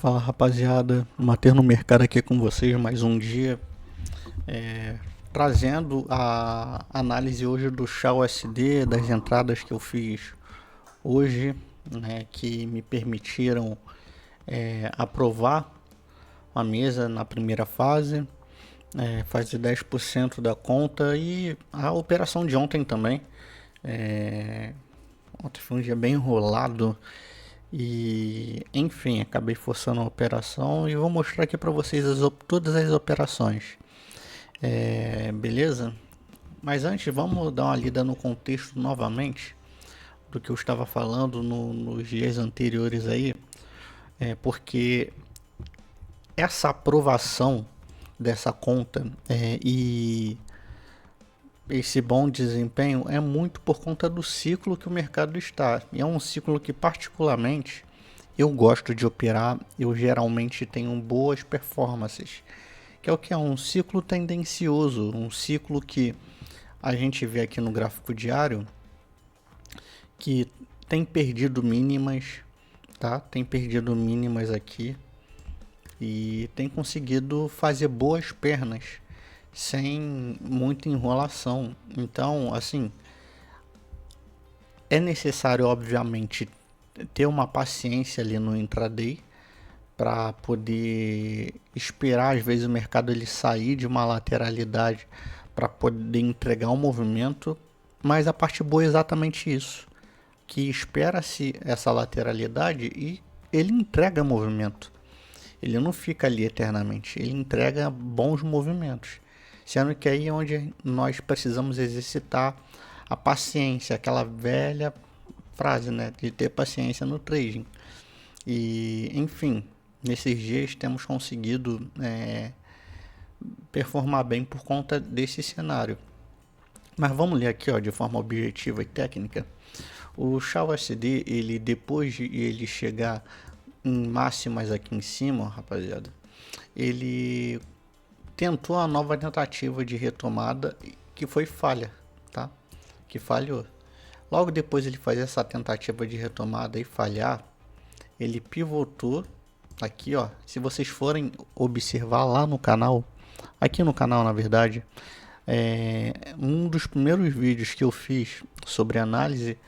Fala rapaziada, Matheus no mercado aqui com vocês mais um dia, trazendo a análise hoje do XAUSD, das entradas que eu fiz hoje, né, que me permitiram aprovar a mesa na primeira fase, fazer 10% da conta e a operação de ontem também. Ontem foi um dia bem enrolado. E enfim, acabei forçando a operação e vou mostrar aqui para vocês todas as operações. Beleza? Mas antes, vamos dar uma lida no contexto novamente do que eu estava falando nos dias anteriores aí, porque essa aprovação dessa conta e esse bom desempenho é muito por conta do ciclo que o mercado está. E é um ciclo que particularmente eu gosto de operar, eu geralmente tenho boas performances, que é o que é um ciclo tendencioso, um ciclo que a gente vê aqui no gráfico diário, que tem perdido mínimas, tá? Tem perdido mínimas aqui e tem conseguido fazer boas pernas sem muita enrolação. Então, assim, é necessário, obviamente, ter uma paciência ali no intraday para poder esperar, às vezes, o mercado ele sair de uma lateralidade para poder entregar um movimento, mas a parte boa é exatamente isso, que espera-se essa lateralidade e ele entrega movimento. Ele não fica ali eternamente, ele entrega bons movimentos. Sendo que aí é onde nós precisamos exercitar a paciência, aquela velha frase, né, de ter paciência no trading. E, enfim, nesses dias temos conseguido performar bem por conta desse cenário. Mas vamos ler aqui, ó, de forma objetiva e técnica. O XAUSD, ele depois de ele chegar em máximas aqui em cima, ó, rapaziada, ele tentou a nova tentativa de retomada que foi falha, tá? Que falhou. Logo depois ele fazer essa tentativa de retomada e falhar, ele pivotou aqui, ó. Se vocês forem observar lá no canal, aqui no canal na verdade, um dos primeiros vídeos que eu fiz sobre análise,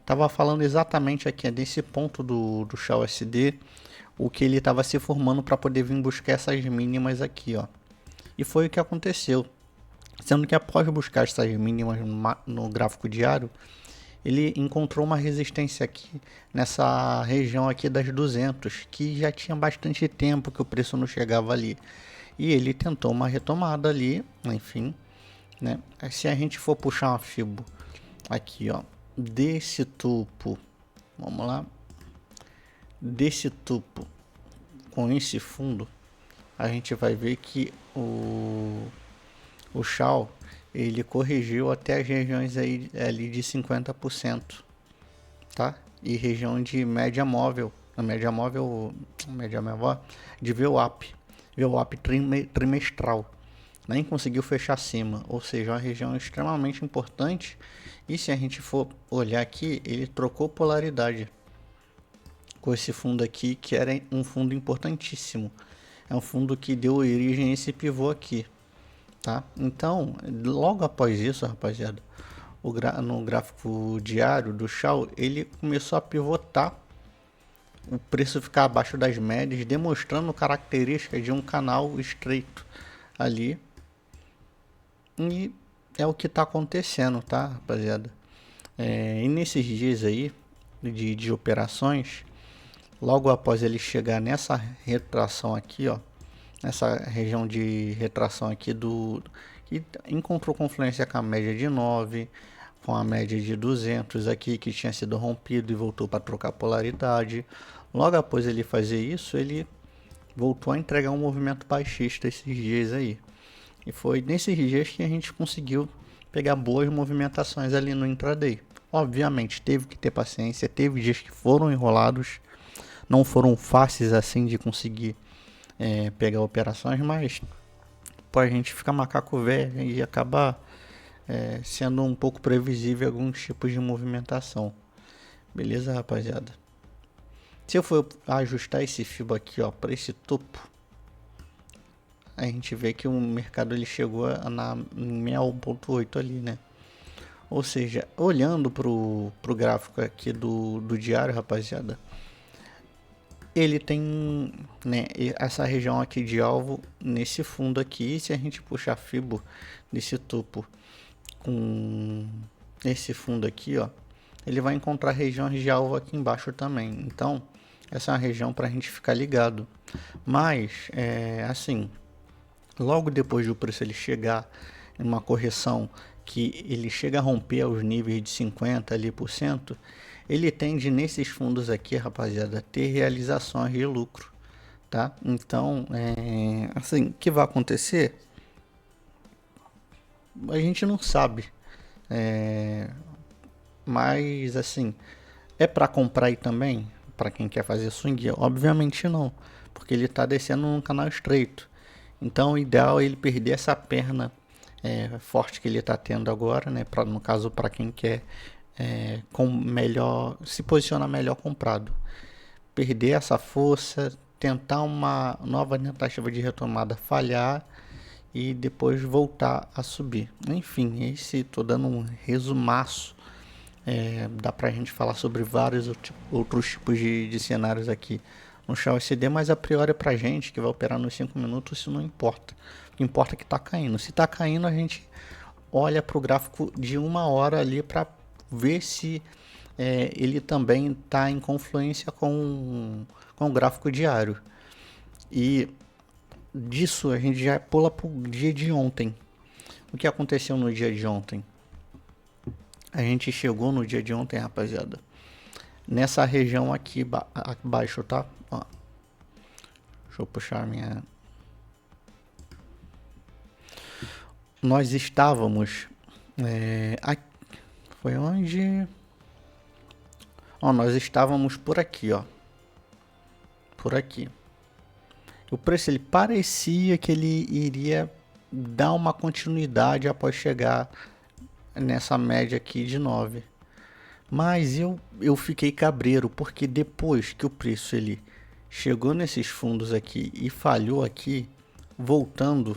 tava falando exatamente aqui desse ponto do XAUSD, o que ele estava se formando para poder vir buscar essas mínimas aqui, ó. E foi o que aconteceu. Sendo que após buscar essas mínimas no gráfico diário, ele encontrou uma resistência aqui nessa região aqui das 200, que já tinha bastante tempo que o preço não chegava ali. E ele tentou uma retomada ali, enfim, né? Se a gente for puxar uma fibo aqui, ó, desse topo, vamos lá, desse topo com esse fundo, a gente vai ver que o Shao ele corrigiu até as regiões aí ali de 50%, tá? E região de média móvel, média móvel de VWAP trimestral, nem conseguiu fechar acima, ou seja, uma região extremamente importante. E se a gente for olhar aqui, ele trocou polaridade com esse fundo aqui, que era um fundo importantíssimo. É um fundo que deu origem a esse pivô aqui, tá? Então, logo após isso, rapaziada, no gráfico diário do Shao, ele começou a pivotar, o preço ficar abaixo das médias, demonstrando características de um canal estreito ali. E é o que está acontecendo, tá, rapaziada? E nesses dias aí de operações, logo após ele chegar nessa retração aqui, ó, nessa região de retração aqui que encontrou confluência com a média de 9, com a média de 200 aqui, que tinha sido rompido e voltou para trocar polaridade. Logo após ele fazer isso, ele voltou a entregar um movimento baixista esses dias aí. E foi nesses dias que a gente conseguiu pegar boas movimentações ali no intraday. Obviamente, teve que ter paciência, teve dias que foram enrolados, não foram fáceis assim de conseguir pegar operações, mas a gente fica macaco velho e acaba sendo um pouco previsível alguns tipos de movimentação. Beleza, rapaziada? Se eu for ajustar esse FIBO aqui, ó, para esse topo, a gente vê que o mercado ele chegou na 61.8 ali, né? Ou seja, olhando pro gráfico aqui do diário, rapaziada, ele tem, né, essa região aqui de alvo nesse fundo aqui. E se a gente puxar FIBO desse topo com esse fundo aqui, ó, ele vai encontrar regiões de alvo aqui embaixo também. Então, essa é uma região para a gente ficar ligado. Mas, assim, logo depois do preço ele chegar em uma correção que ele chega a romper aos níveis de 50 ali por cento, ele tende nesses fundos aqui, rapaziada, a ter realizações de lucro, tá? Então, assim, o que vai acontecer? A gente não sabe, mas assim, é para comprar aí também, para quem quer fazer swing? Obviamente não, porque ele está descendo num canal estreito. Então o ideal é ele perder essa perna forte que ele está tendo agora, né? No caso, para quem quer se posicionar melhor comprado. Perder essa força, tentar uma nova tentativa de retomada falhar e depois voltar a subir. Enfim, estou dando um resumaço. Dá pra gente falar sobre vários outros tipos de cenários aqui no XAUSD, mas a priori pra gente que vai operar nos 5 minutos isso não importa. O que importa é que tá caindo. Se tá caindo, a gente olha pro gráfico de 1 hora ali para ver se ele também está em confluência com o gráfico diário. E disso a gente já pula para o dia de ontem. O que aconteceu no dia de ontem? A gente chegou no dia de ontem, rapaziada, nessa região aqui abaixo, tá? Ó. Deixa eu puxar minha... Nós estávamos... aqui. Foi onde... Ó, nós estávamos por aqui, ó. Por aqui. O preço, ele parecia que ele iria dar uma continuidade após chegar nessa média aqui de 9. Mas eu fiquei cabreiro, porque depois que o preço ele chegou nesses fundos aqui e falhou aqui, voltando,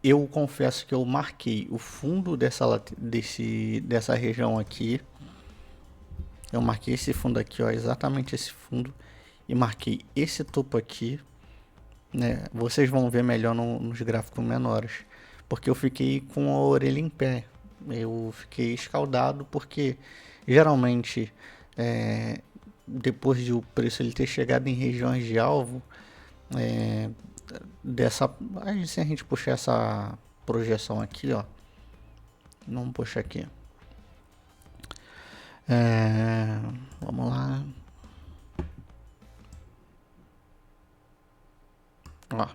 eu confesso que eu marquei o fundo dessa região aqui. Eu marquei esse fundo aqui, ó, exatamente esse fundo, e marquei esse topo aqui, né? Vocês vão ver melhor nos gráficos menores, porque eu fiquei com a orelha em pé. Eu fiquei escaldado porque geralmente depois de o preço ele ter chegado em regiões de alvo, se a gente puxar essa projeção aqui, ó, vamos puxar aqui, vamos lá, ó,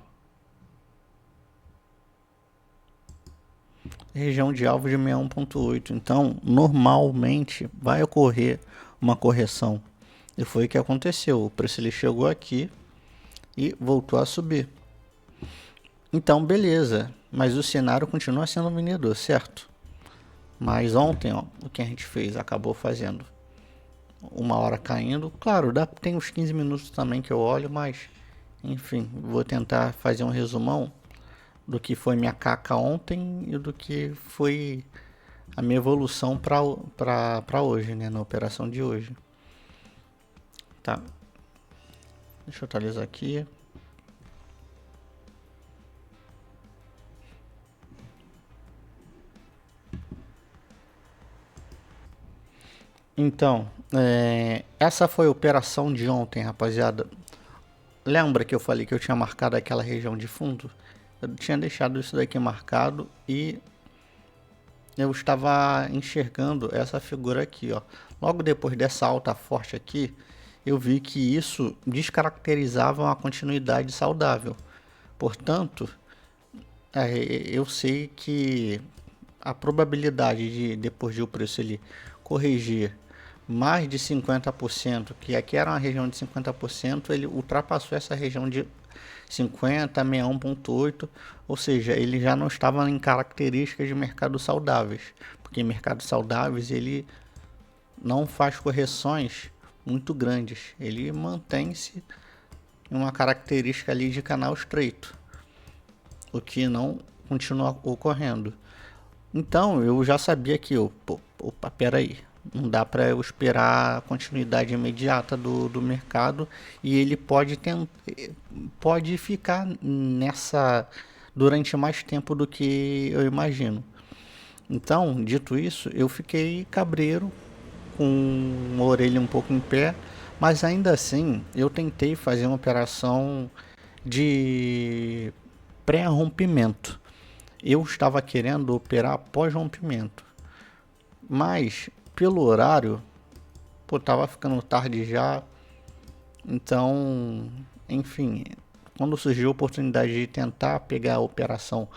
região de alvo de 61.8. Então normalmente vai ocorrer uma correção, e foi o que aconteceu. O preço ele chegou aqui e voltou a subir. Então beleza, mas o cenário continua sendo vendedor, certo? Mas ontem, ó, o que a gente fez, acabou fazendo 1 hora caindo. Claro, tem uns 15 minutos também que eu olho, mas enfim, vou tentar fazer um resumão do que foi minha caca ontem e do que foi a minha evolução para hoje, né, na operação de hoje. Tá, deixa eu atualizar aqui. Então, essa foi a operação de ontem, rapaziada. Lembra que eu falei que eu tinha marcado aquela região de fundo? Eu tinha deixado isso daqui marcado e eu estava enxergando essa figura aqui, ó. Logo depois dessa alta forte aqui, eu vi que isso descaracterizava uma continuidade saudável. Portanto, eu sei que a probabilidade de, depois de o preço ele corrigir mais de 50%, que aqui era uma região de 50%, ele ultrapassou essa região de 50, 61.8, ou seja, ele já não estava em características de mercados saudáveis, porque mercados saudáveis ele não faz correções muito grandes. Ele mantém-se em uma característica ali de canal estreito, o que não continua ocorrendo. Então eu já sabia que opa, peraí, não dá para eu esperar a continuidade imediata do mercado, e ele pode ficar nessa durante mais tempo do que eu imagino. Então, dito isso, eu fiquei cabreiro, com a orelha um pouco em pé, mas ainda assim eu tentei fazer uma operação de pré-rompimento. Eu estava querendo operar pós-rompimento, mas pelo horário, tava ficando tarde já, então, enfim, quando surgiu a oportunidade de tentar pegar a operação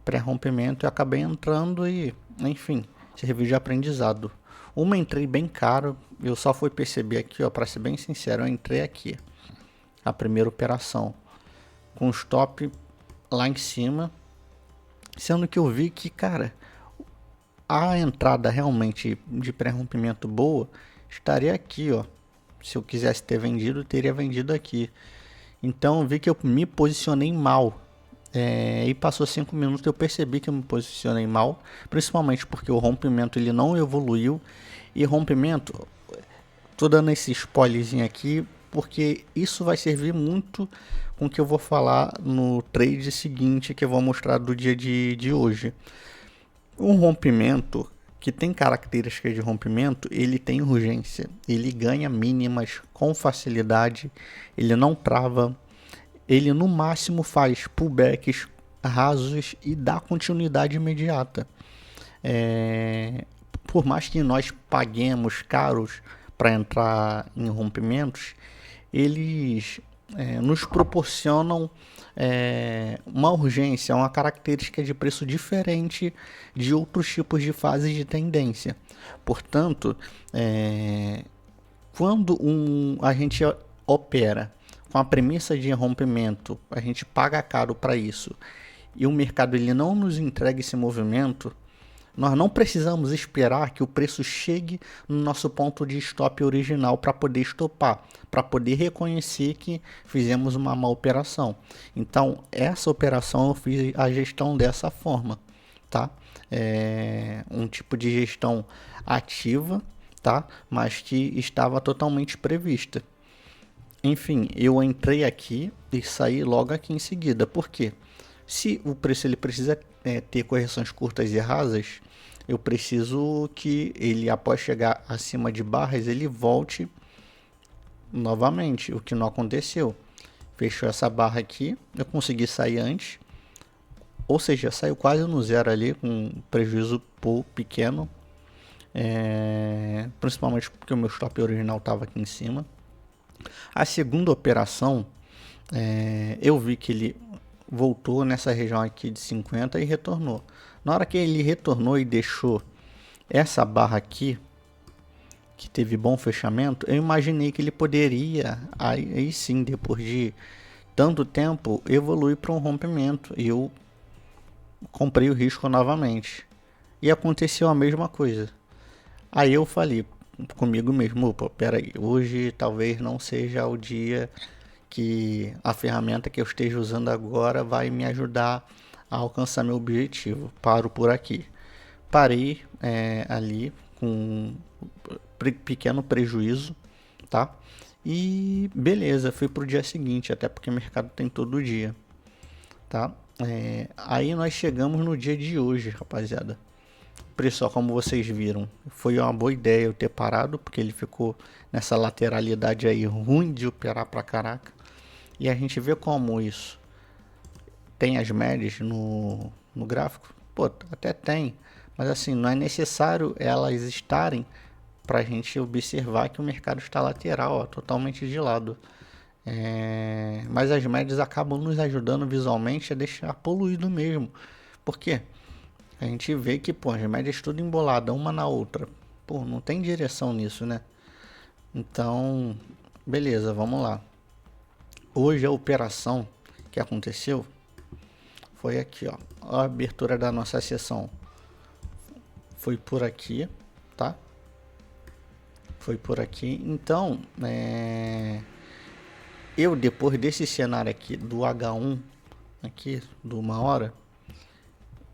pré-rompimento, eu acabei entrando e, enfim, serviu de aprendizado. Uma entrei bem caro, eu só fui perceber aqui, ó, para ser bem sincero, eu entrei aqui, a primeira operação, com stop lá em cima, sendo que eu vi que, cara, a entrada realmente de pré-rompimento boa estaria aqui, ó. Se eu quisesse ter vendido, teria vendido aqui. Então eu vi que eu me posicionei mal. E passou 5 minutos eu percebi que eu me posicionei mal, principalmente porque o rompimento ele não evoluiu. E rompimento, tô dando esse spoilerzinho aqui porque isso vai servir muito com o que eu vou falar no trade seguinte, que eu vou mostrar do dia de hoje. Um rompimento que tem características de rompimento, ele tem urgência, ele ganha mínimas com facilidade, ele não trava, ele no máximo faz pullbacks rasos e dá continuidade imediata. Por mais que nós paguemos caros para entrar em rompimentos, eles nos proporcionam uma urgência, uma característica de preço diferente de outros tipos de fases de tendência. Portanto, quando a gente opera com a premissa de rompimento, a gente paga caro para isso, e o mercado ele não nos entrega esse movimento, nós não precisamos esperar que o preço chegue no nosso ponto de stop original para poder estopar, para poder reconhecer que fizemos uma má operação. Então, essa operação eu fiz a gestão dessa forma, tá? Um tipo de gestão ativa, tá? Mas que estava totalmente prevista. Enfim, eu entrei aqui e saí logo aqui em seguida. Por quê? Se o preço ele precisa ter correções curtas e rasas, eu preciso que ele, após chegar acima de barras, ele volte novamente, o que não aconteceu. Fechou essa barra aqui, eu consegui sair antes, ou seja, saiu quase no zero ali, com prejuízo pequeno, principalmente porque o meu stop original estava aqui em cima. A segunda operação, eu vi que ele voltou nessa região aqui de 50 e retornou. Na hora que ele retornou e deixou essa barra aqui, que teve bom fechamento, eu imaginei que ele poderia, aí sim, depois de tanto tempo, evoluir para um rompimento. E eu comprei o risco novamente. E aconteceu a mesma coisa. Aí eu falei comigo mesmo, opa, peraí, hoje talvez não seja o dia que a ferramenta que eu esteja usando agora vai me ajudar a alcançar meu objetivo. Paro por aqui. Parei ali com pequeno prejuízo, tá? E beleza, fui pro dia seguinte, até porque o mercado tem todo dia, tá? Aí nós chegamos no dia de hoje, rapaziada. Preço, como vocês viram, foi uma boa ideia eu ter parado, porque ele ficou nessa lateralidade aí ruim de operar pra caraca. E a gente vê como isso tem as médias no gráfico. Pô, até tem, mas assim, não é necessário elas estarem para a gente observar que o mercado está lateral, ó, totalmente de lado. Mas as médias acabam nos ajudando visualmente a deixar poluído mesmo. Por quê? A gente vê que, pô, as médias tudo embolada uma na outra. Pô, não tem direção nisso, né? Então, beleza, vamos lá. Hoje a operação que aconteceu foi aqui, ó. A abertura da nossa sessão foi por aqui, tá? Foi por aqui. Então, eu depois desse cenário aqui do H1, aqui, de 1 hora,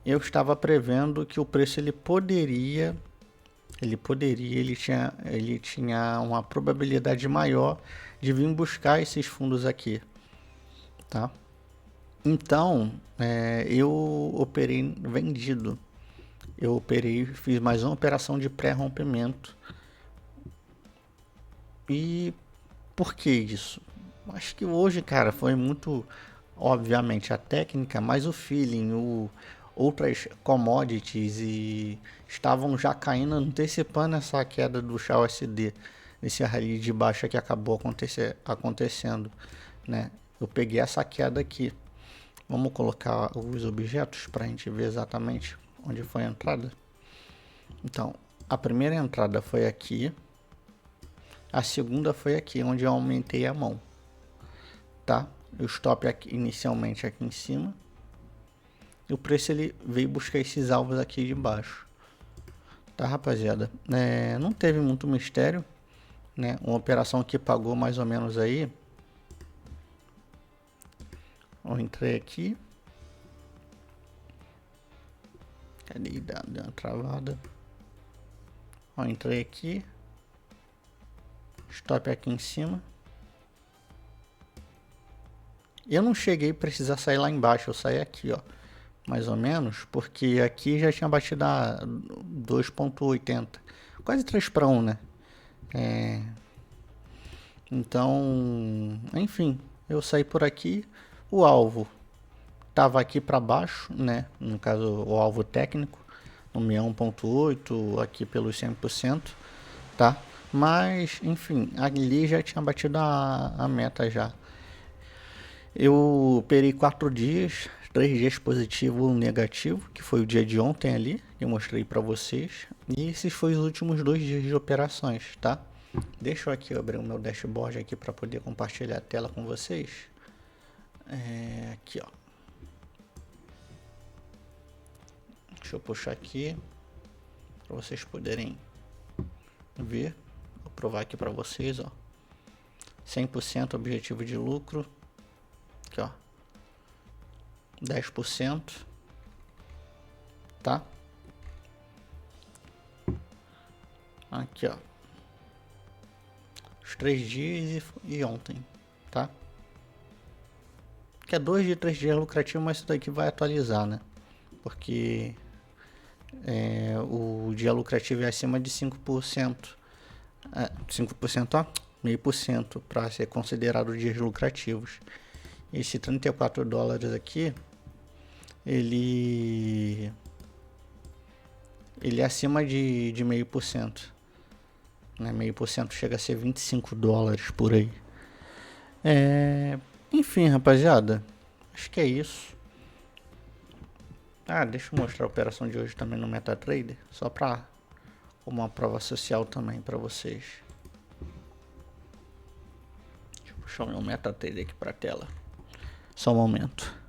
eu estava prevendo que o preço ele tinha uma probabilidade maior de vir buscar esses fundos aqui, tá? Então, eu operei vendido. Eu fiz mais uma operação de pré-rompimento. E por que isso? Acho que hoje, cara, foi muito, obviamente, a técnica, mas o feeling, outras commodities e estavam já caindo, antecipando essa queda do XAUSD, esse rally de baixa que acabou acontecendo, né? Eu peguei essa queda aqui. Vamos colocar os objetos para a gente ver exatamente onde foi a entrada. Então, a primeira entrada foi aqui. A segunda foi aqui, onde eu aumentei a mão, tá? O stop aqui, inicialmente aqui em cima. E o preço ele veio buscar esses alvos aqui de baixo. Tá, rapaziada? Não teve muito mistério, né? Uma operação que pagou mais ou menos aí. Eu entrei aqui. Cadê? Deu uma travada. Eu entrei aqui. Stop aqui em cima. Eu não cheguei a precisar sair lá embaixo, eu saí aqui, ó, mais ou menos, porque aqui já tinha batido a 2.80, quase 3 para 1, né? Então, enfim, eu saí por aqui, o alvo tava aqui para baixo, né? No caso, o alvo técnico, no 61.8, aqui pelos 100%, tá? Mas, enfim, ali já tinha batido a meta já. Eu operei 4 dias, 3 dias positivo ou negativo, que foi o dia de ontem ali, que eu mostrei para vocês. E esses foram os últimos 2 dias de operações, tá? Deixa eu aqui abrir o meu dashboard aqui para poder compartilhar a tela com vocês. Aqui, ó. Deixa eu puxar aqui para vocês poderem ver. Vou provar aqui para vocês, ó. 100% objetivo de lucro. Aqui, ó. 10%. Tá? Aqui, ó. Os 3 dias e ontem, tá? Que é 2 de 3 dias lucrativo, mas isso daqui vai atualizar, né? Porque o dia lucrativo é acima de 5%. 5%, ó, 0,5% para ser considerado dias lucrativos. Esse 34 dólares aqui, ele é acima de 0,5%, né? 0,5% chega a ser 25 dólares por aí. Enfim, rapaziada, acho que é isso. Deixa eu mostrar a operação de hoje também no MetaTrader, só para como uma prova social também para vocês. Deixa eu puxar o meu MetaTrader aqui para a tela. Só um momento.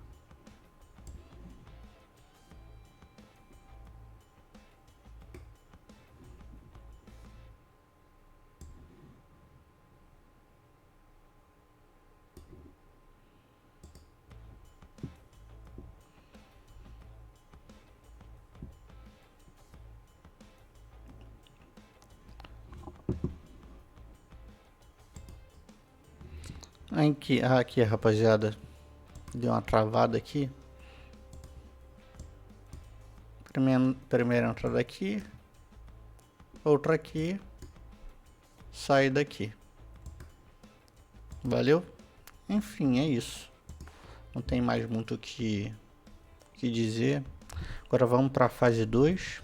Aqui, rapaziada, deu uma travada aqui. Primeira entrada aqui, outra aqui, sai daqui. Valeu? Enfim, é isso. Não tem mais muito o que dizer. Agora vamos para a fase 2.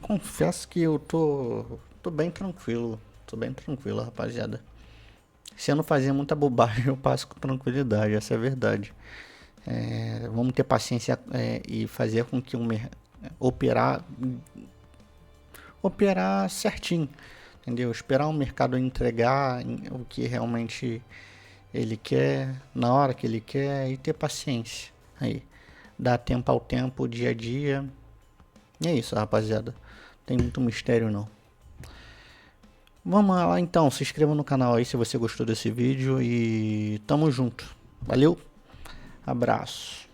Confesso que eu tô bem tranquilo. Tô bem tranquilo, rapaziada. Se eu não fazer muita bobagem, eu passo com tranquilidade, essa é a verdade. Vamos ter paciência e fazer com que operar certinho, entendeu? Esperar o mercado entregar o que realmente ele quer, na hora que ele quer, e ter paciência. Aí, dar tempo ao tempo, dia a dia. E é isso, rapaziada. Não tem muito mistério não. Vamos lá então, se inscreva no canal aí se você gostou desse vídeo e tamo junto. Valeu, abraço.